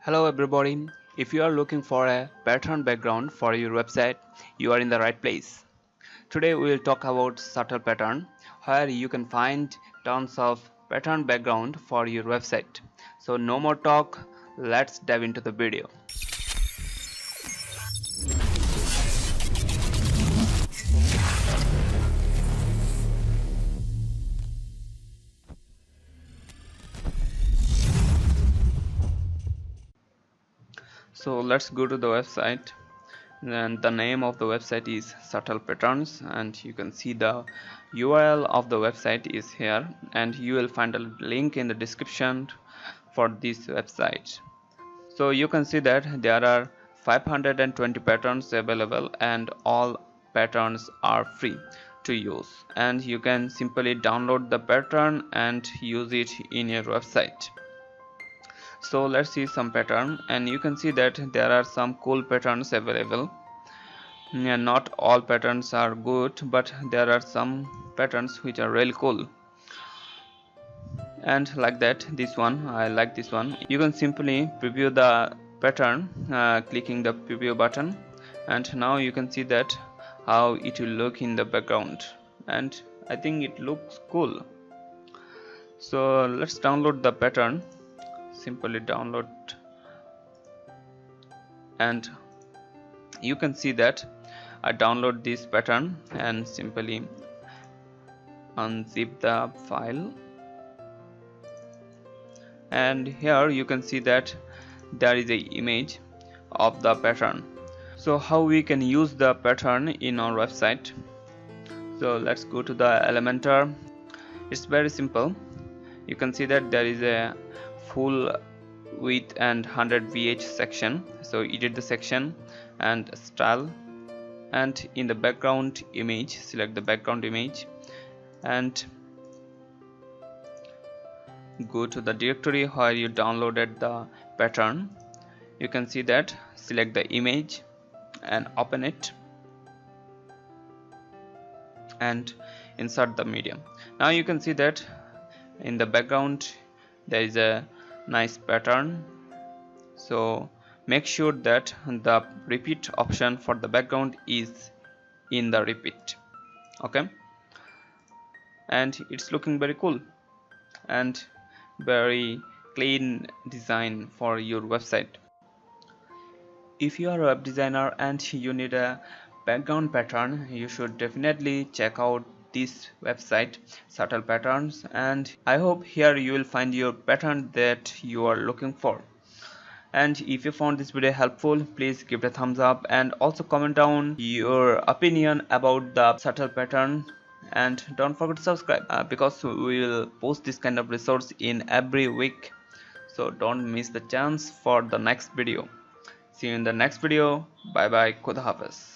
Hello everybody, if you are looking for a pattern background for your website, you are in the right place. Today we will talk about subtle pattern, where you can find tons of pattern background for your website. So no more talk, let's dive into the video. So let's go to the website, and the name of the website is subtle patterns, and you can see the URL of the website is here, and you will find a link in the description for this website. So you can see that there are 520 patterns available, and all patterns are free to use, and you can simply download the pattern and use it in your website. So let's see some pattern, and you can see that there are some cool patterns available. Not all patterns are good, but there are some patterns which are really cool. And like that, this one, I like this one. You can simply preview the pattern clicking the preview button, and now you can see that how it will look in the background, and I think it looks cool. So let's download the pattern. Simply download, and you can see that I download this pattern and simply unzip the file, and here you can see that there is a image of the pattern. So how we can use the pattern in our website? So let's go to the Elementor. It's very simple. You can see that there is a full width and 100 VH section. So edit the section and style, and in the background image, select the background image and go to the directory where you downloaded the pattern. You can see that, select the image and open it and insert the medium. Now you can see that in the background there is a nice pattern. So make sure that the repeat option for the background is in the repeat. Okay, and it's looking very cool and very clean design for your website. If you are a web designer and you need a background pattern, you should definitely check out this website, Subtle Patterns, and I hope here you will find your pattern that you are looking for. And if you found this video helpful, please give it a thumbs up and also comment down your opinion about the subtle pattern, and don't forget to subscribe because we will post this kind of resource in every week, so don't miss the chance for the next video. See you in the next video. Bye bye. Khuda Hafiz.